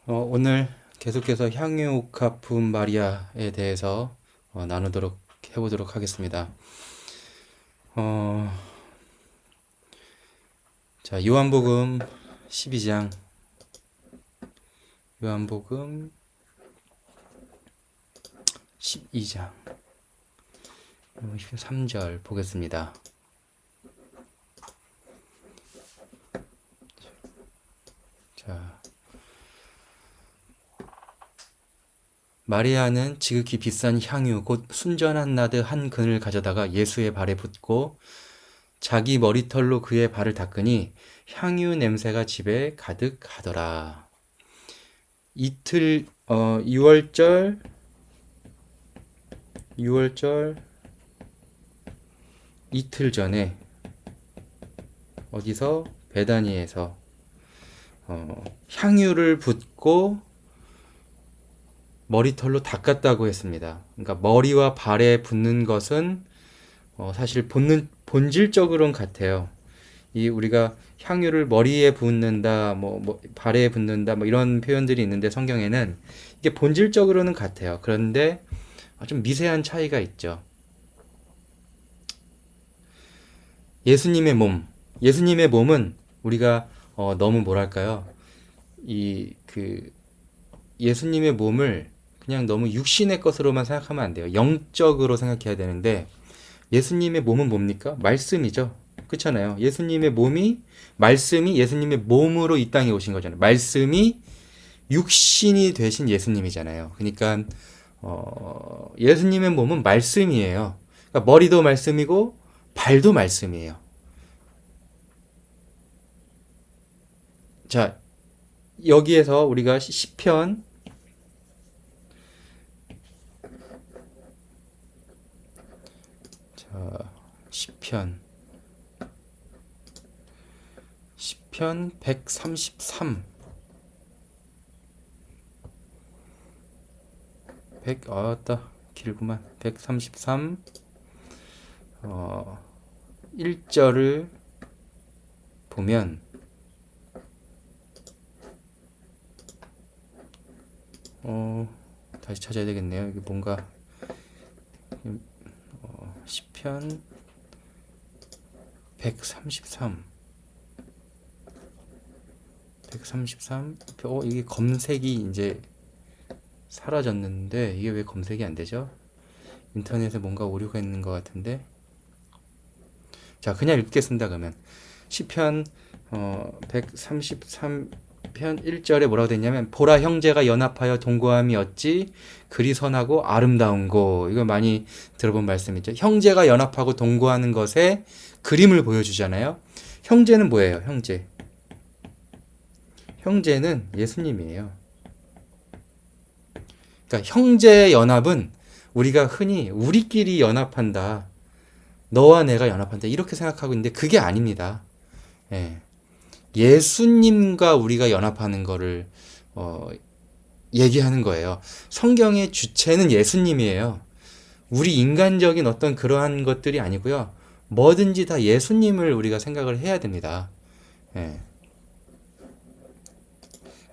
오늘 계속해서 향유옥합 부음 마리아에 대해서 나누도록 해보도록 하겠습니다. 어, 자, 요한복음 12장, 요한복음 12장, 13절 보겠습니다. 자, 마리아는 지극히 비싼 향유, 곧 순전한 나드 한 근을 가져다가 예수의 발에 붓고 자기 머리털로 그의 발을 닦으니 향유 냄새가 집에 가득하더라. 이틀 6월절 이틀 전에 어디서 베다니에서 향유를 붓고 머리털로 닦았다고 했습니다. 그러니까 머리와 발에 붓는 것은 사실 본질적으로는 같아요. 이 우리가 향유를 머리에 붓는다, 발에 붓는다, 이런 표현들이 있는데 성경에는 이게 본질적으로는 같아요. 그런데 좀 미세한 차이가 있죠. 예수님의 몸은 우리가 너무 뭐랄까요? 예수님의 몸을 그냥 너무 육신의 것으로만 생각하면 안 돼요. 영적으로 생각해야 되는데 예수님의 몸은 뭡니까? 말씀이죠. 그렇잖아요. 말씀이 예수님의 몸으로 이 땅에 오신 거잖아요. 말씀이 육신이 되신 예수님이잖아요. 그러니까 예수님의 몸은 말씀이에요. 그러니까 머리도 말씀이고 발도 말씀이에요. 자, 여기에서 우리가 시편 시편 133 길구만. 133 1절을 보면 다시 찾아야 되겠네요. 이게 뭔가 시편 133 이게 검색이 이제 사라졌는데 이게 왜 검색이 안 되죠? 인터넷에 뭔가 오류가 있는 것 같은데. 자, 그냥 읽겠습니다. 그러면 시편 133편 1절에 뭐라고 됐냐면, 보라, 형제가 연합하여 동거함이 어찌 그리 선하고 아름다운고. 이거 많이 들어본 말씀이죠. 형제가 연합하고 동거하는 것에 그림을 보여주잖아요. 형제는 뭐예요? 형제는 예수님이에요. 그러니까 형제 연합은 우리가 흔히 우리끼리 연합한다, 너와 내가 연합한다, 이렇게 생각하고 있는데 그게 아닙니다. 예. 예수님과 우리가 연합하는 거를 얘기하는 거예요. 성경의 주체는 예수님이에요. 우리 인간적인 어떤 그러한 것들이 아니고요. 뭐든지 다 예수님을 우리가 생각을 해야 됩니다. 예.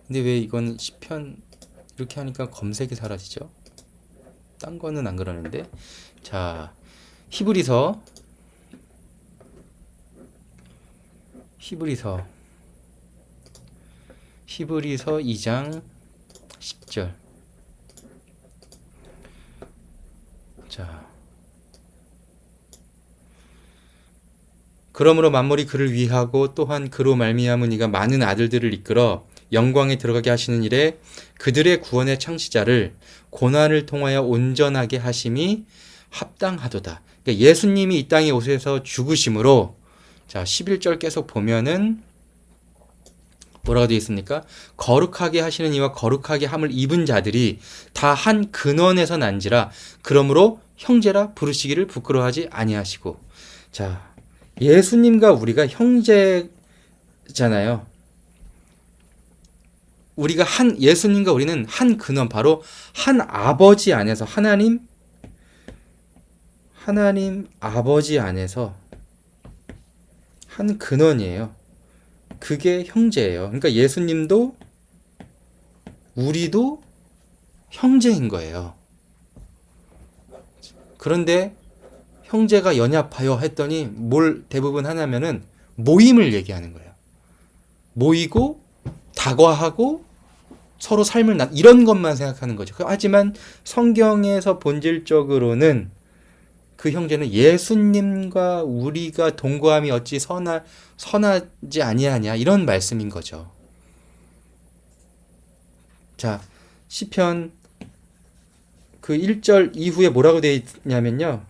근데 왜 이건 시편 이렇게 하니까 검색이 사라지죠? 딴 거는 안 그러는데. 자, 히브리서 2장 10절. 자, 그러므로 만물이 그를 위하고 또한 그로 말미암은 이가 많은 아들들을 이끌어 영광에 들어가게 하시는 일에 그들의 구원의 창시자를 고난을 통하여 온전하게 하심이 합당하도다. 그러니까 예수님이 이 땅에 오셔서 죽으심으로, 자, 11절 계속 보면은 뭐라고 되어 있습니까? 거룩하게 하시는 이와 거룩하게 함을 입은 자들이 다 한 근원에서 난지라 그러므로 형제라 부르시기를 부끄러워하지 아니하시고. 자, 예수님과 우리가 형제잖아요. 예수님과 우리는 한 근원, 바로 한 아버지 안에서, 하나님 아버지 안에서 한 근원이에요. 그게 형제예요. 그러니까 예수님도 우리도 형제인 거예요. 그런데 형제가 연합하여 했더니 뭘 대부분 하냐면은 모임을 얘기하는 거예요. 모이고 다과하고 서로 삶을 이런 것만 생각하는 거죠. 하지만 성경에서 본질적으로는 그 형제는 예수님과 우리가 동거함이 어찌 선하지 아니하냐 이런 말씀인 거죠. 자, 시편 그 1절 이후에 뭐라고 되어 있냐면요.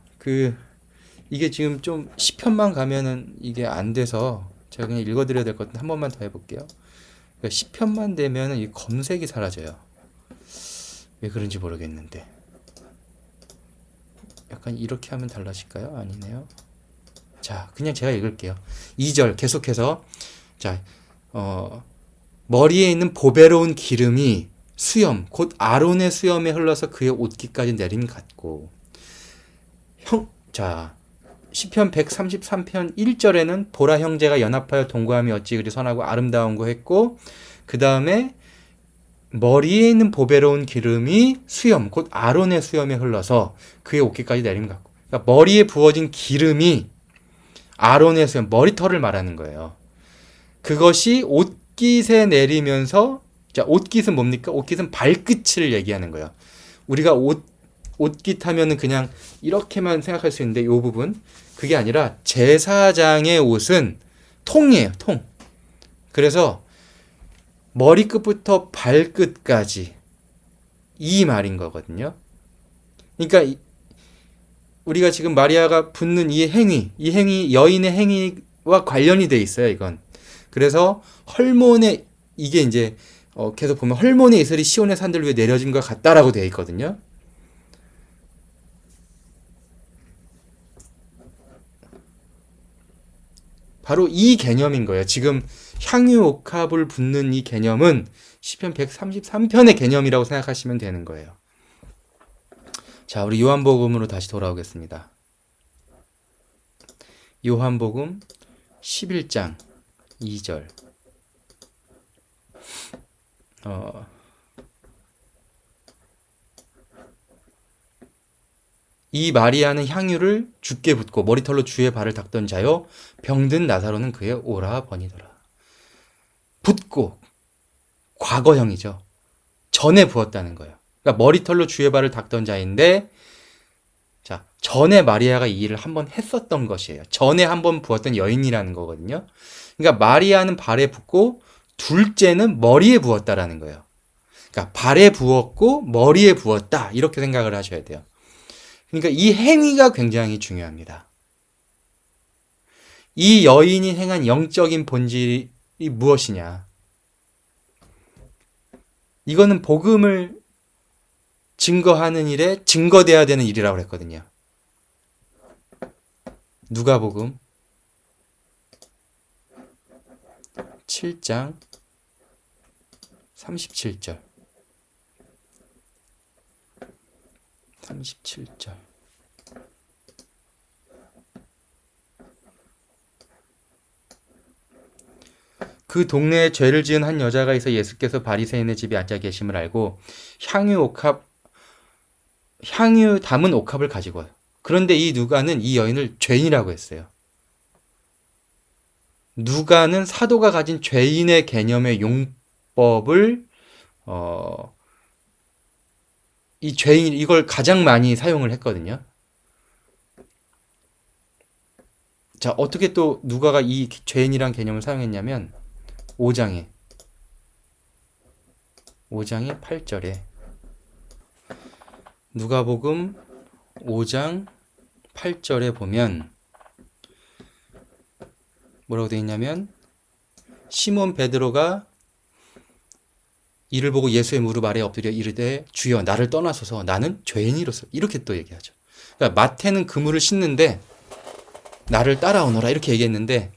이게 지금 좀 시편만 가면은 이게 안 돼서 제가 그냥 읽어드려야 될 것 같은데 한 번만 더 해볼게요. 그러니까 시편만 되면은 이 검색이 사라져요. 왜 그런지 모르겠는데. 약간 이렇게 하면 달라질까요? 아니네요. 자, 그냥 제가 읽을게요. 2절 계속해서 자, 머리에 있는 보배로운 기름이 수염, 곧 아론의 수염에 흘러서 그의 옷깃까지 내림 같고 자, 시편 133편 1절에는 보라 형제가 연합하여 동거함이 어찌 그리 선하고 아름다운고 했고 그 다음에 머리에 있는 보배로운 기름이 수염, 곧 아론의 수염에 흘러서 그의 옷깃까지 내림 같고 그러니까 머리에 부어진 기름이 아론의 수염, 머리털을 말하는 거예요. 그것이 옷깃에 내리면서 자, 옷깃은 뭡니까? 옷깃은 발끝을 얘기하는 거예요. 우리가 옷깃 하면은 그냥 이렇게만 생각할 수 있는데 이 부분 그게 아니라 제사장의 옷은 통이에요, 통. 그래서 머리끝부터 발끝까지 이 말인 거거든요. 그러니까 우리가 지금 마리아가 붙는 이 행위 여인의 행위와 관련이 돼 있어요, 이건. 그래서 헐몬의 이게 이제 계속 보면 헐몬의 이슬이 시온의 산들 위에 내려진 것 같다라고 되어 있거든요. 바로 이 개념인 거예요. 지금 향유 옥합을 붓는 이 개념은 시편 133편의 개념이라고 생각하시면 되는 거예요. 자, 우리 요한복음으로 다시 돌아오겠습니다. 요한복음 11장 2절. 이 마리아는 향유를 주께 붓고 머리털로 주의 발을 닦던 자요 병든 나사로는 그의 오라버니더라. 붓고 과거형이죠. 전에 부었다는 거예요. 그러니까 머리털로 주의 발을 닦던 자인데 자, 전에 마리아가 이 일을 한번 했었던 것이에요. 전에 한번 부었던 여인이라는 거거든요. 그러니까 마리아는 발에 붓고 둘째는 머리에 부었다라는 거예요. 그러니까 발에 부었고 머리에 부었다 이렇게 생각을 하셔야 돼요. 그러니까 이 행위가 굉장히 중요합니다. 이 여인이 행한 영적인 본질이 무엇이냐? 이거는 복음을 증거하는 일에 증거돼야 되는 일이라고 그랬거든요. 누가복음 7장 37절 37절 그 동네에 죄를 지은 한 여자가 있어 예수께서 바리새인의 집에 앉아 계심을 알고 향유 담은 옥합을 가지고 와요. 그런데 이 누가는 이 여인을 죄인이라고 했어요. 누가는 사도가 가진 죄인의 개념의 용법을 이 죄인 이걸 가장 많이 사용을 했거든요. 자, 어떻게 또 누가가 이 죄인이란 개념을 사용했냐면 5장에 8절에 누가복음 5장 8절에 보면 뭐라고 되어 있냐면 시몬 베드로가 이를 보고 예수의 무릎 아래 엎드려 이르되 주여 나를 떠나소서 나는 죄인이로서 이렇게 또 얘기하죠. 그러니까 마태는 그물을 씻는데 나를 따라오너라 이렇게 얘기했는데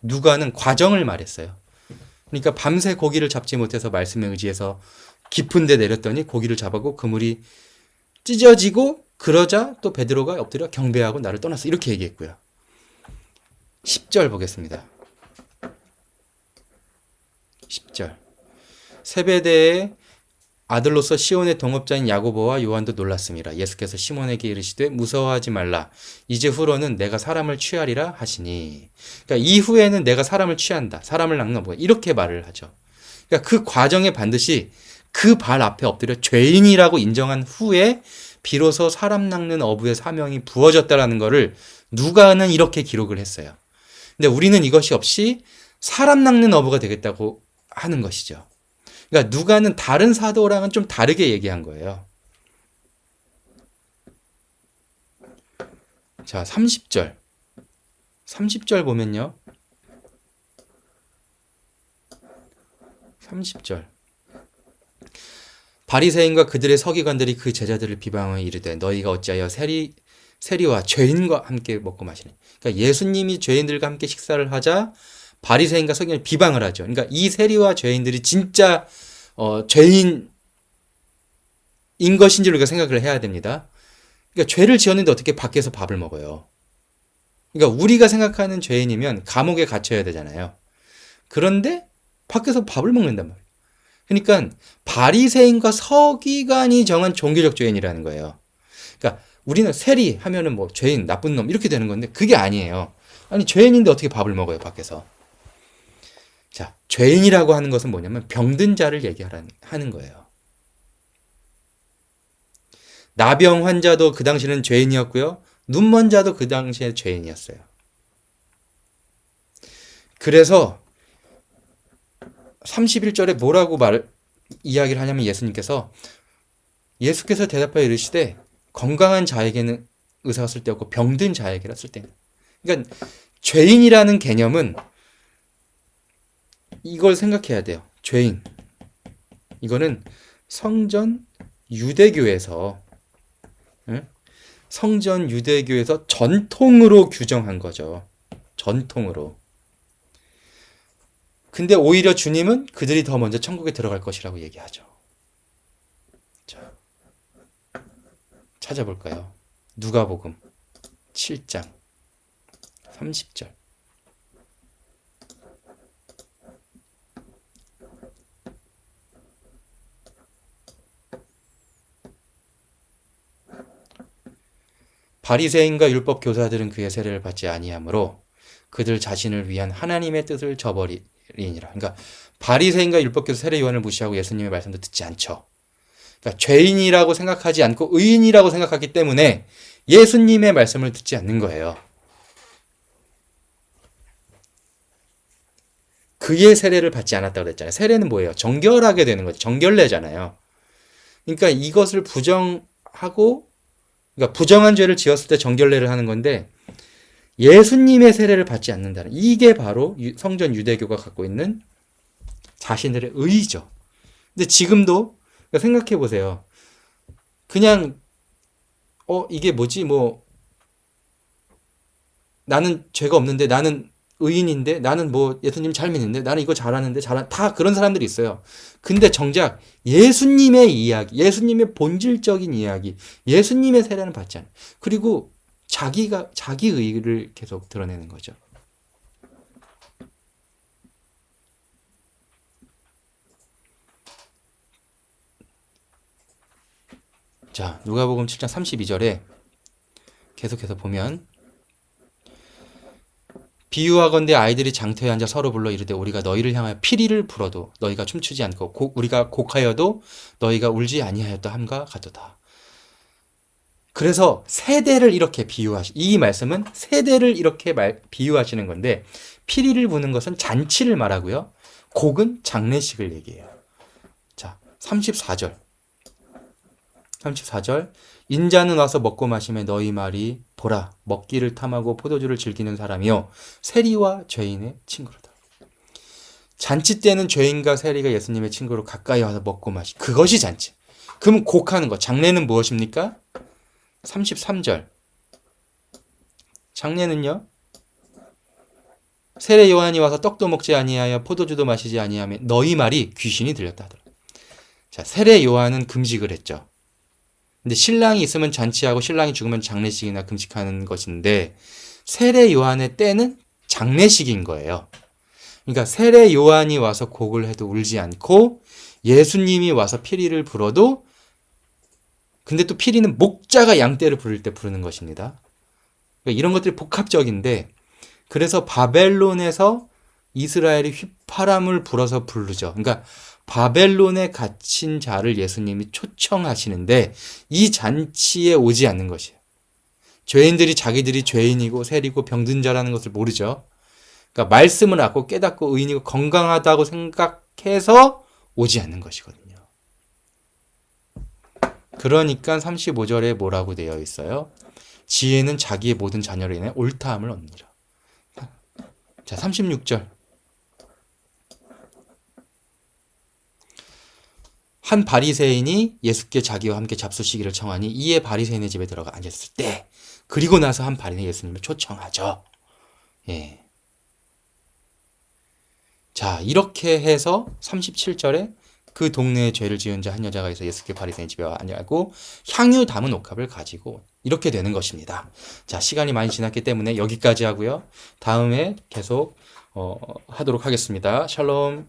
누가는 과정을 말했어요. 그러니까 밤새 고기를 잡지 못해서 말씀에 의지해서 깊은 데 내렸더니 고기를 잡았고 그물이 찢어지고 그러자 또 베드로가 엎드려 경배하고 나를 떠났어 이렇게 얘기했고요. 10절 보겠습니다. 10절 세베대의 아들로서 시온의 동업자인 야고보와 요한도 놀랐습니다. 예수께서 시몬에게 이르시되 무서워하지 말라. 이제 후로는 내가 사람을 취하리라 하시니. 그러니까 이후에는 내가 사람을 취한다. 사람을 낚는 뭐야? 이렇게 말을 하죠. 그러니까 그 과정에 반드시 그 발 앞에 엎드려 죄인이라고 인정한 후에 비로소 사람 낚는 어부의 사명이 부어졌다라는 것을 누가는 이렇게 기록을 했어요. 근데 우리는 이것이 없이 사람 낚는 어부가 되겠다고 하는 것이죠. 그러니까 누가는 다른 사도랑은 좀 다르게 얘기한 거예요. 자, 30절. 30절 보면요. 30절. 바리새인과 그들의 서기관들이 그 제자들을 비방하여 이르되 너희가 어찌하여 세리와 죄인과 함께 먹고 마시니. 그러니까 예수님이 죄인들과 함께 식사를 하자 바리새인과 서기관이 비방을 하죠. 그러니까 이 세리와 죄인들이 진짜 죄인인 것인지 우리가 생각을 해야 됩니다. 그러니까 죄를 지었는데 어떻게 밖에서 밥을 먹어요? 그러니까 우리가 생각하는 죄인이면 감옥에 갇혀야 되잖아요. 그런데 밖에서 밥을 먹는단 말이에요. 그러니까 바리새인과 서기관이 정한 종교적 죄인이라는 거예요. 그러니까 우리는 세리 하면은 뭐 죄인, 나쁜 놈 이렇게 되는 건데 그게 아니에요. 아니 죄인인데 어떻게 밥을 먹어요, 밖에서? 자, 죄인이라고 하는 것은 뭐냐면 병든 자를 얘기하는 거예요. 나병 환자도 그 당시는 죄인이었고요. 눈먼 자도 그 당시에 죄인이었어요. 그래서 31절에 뭐라고 이야기를 하냐면 예수께서 대답하여 이르시되 건강한 자에게는 의사가 쓸데없고 병든 자에게라 쓸데있는. 그러니까 죄인이라는 개념은 이걸 생각해야 돼요. 죄인. 이거는 성전 유대교에서 전통으로 규정한 거죠. 전통으로. 근데 오히려 주님은 그들이 더 먼저 천국에 들어갈 것이라고 얘기하죠. 자, 찾아볼까요? 누가복음 7장 30절. 바리새인과 율법 교사들은 그의 세례를 받지 아니하므로 그들 자신을 위한 하나님의 뜻을 저버리니라. 그러니까 바리새인과 율법 교사 세례 요한을 무시하고 예수님의 말씀도 듣지 않죠. 그러니까 죄인이라고 생각하지 않고 의인이라고 생각하기 때문에 예수님의 말씀을 듣지 않는 거예요. 그의 세례를 받지 않았다고 그랬잖아요. 세례는 뭐예요? 정결하게 되는 거죠. 정결례잖아요. 그러니까 이것을 그러니까 부정한 죄를 지었을 때 정결례를 하는 건데 예수님의 세례를 받지 않는다는, 이게 바로 성전 유대교가 갖고 있는 자신들의 의의죠. 근데 지금도 생각해 보세요. 그냥 이게 뭐지? 뭐 나는 죄가 없는데, 나는 의인인데, 나는 뭐 예수님 잘 믿는데, 나는 이거 잘하는데, 다 그런 사람들이 있어요. 근데 정작 예수님의 이야기, 예수님의 본질적인 이야기, 예수님의 세례는 받지 않아요. 그리고 자기 의의를 계속 드러내는 거죠. 자, 누가복음 7장 32절에 계속해서 보면 비유하건대 아이들이 장터에 앉아 서로 불러 이르되 우리가 너희를 향하여 피리를 불어도 너희가 춤추지 않고 우리가 곡하여도 너희가 울지 아니하였다 함과 같도다. 그래서 세대를 이렇게 이 말씀은 세대를 이렇게 비유하시는 건데, 피리를 부는 것은 잔치를 말하고요. 곡은 장례식을 얘기해요. 자, 34절. 인자는 와서 먹고 마시며 너희 말이 보라 먹기를 탐하고 포도주를 즐기는 사람이요 세리와 죄인의 친구로다. 잔치 때는 죄인과 세리가 예수님의 친구로 가까이 와서 먹고 마시, 그것이 잔치. 그럼 곡하는 것, 장례는 무엇입니까? 33절. 장례는요, 세례 요한이 와서 떡도 먹지 아니하여 포도주도 마시지 아니하며 너희 말이 귀신이 들렸다 하더라. 자, 세례 요한은 금식을 했죠. 근데 신랑이 있으면 잔치하고 신랑이 죽으면 장례식이나 금식하는 것인데 세례 요한의 때는 장례식인 거예요. 그러니까 세례 요한이 와서 곡을 해도 울지 않고 예수님이 와서 피리를 불어도 근데 또 피리는 목자가 양떼를 부를 때 부르는 것입니다. 그러니까 이런 것들이 복합적인데 그래서 바벨론에서 이스라엘이 휘파람을 불어서 부르죠. 그러니까 바벨론에 갇힌 자를 예수님이 초청하시는데 이 잔치에 오지 않는 것이에요. 죄인들이 자기들이 죄인이고 세리고 병든 자라는 것을 모르죠. 그러니까 말씀을 알고 깨닫고 의인이고 건강하다고 생각해서 오지 않는 것이거든요. 그러니까 35절에 뭐라고 되어 있어요? 지혜는 자기의 모든 자녀로 인해 옳다함을 얻느니라. 자, 36절. 한 바리새인이 예수께 자기와 함께 잡수시기를 청하니 이에 바리새인의 집에 들어가 앉았을 때 그리고 나서 한 바리새인이 예수님을 초청하죠. 예. 자, 이렇게 해서 37절에 그 동네에 죄를 지은 자 한 여자가 있어 예수께 바리새인 집에 앉고 향유 담은 옥합을 가지고 이렇게 되는 것입니다. 자, 시간이 많이 지났기 때문에 여기까지 하고요. 다음에 계속 하도록 하겠습니다. 샬롬.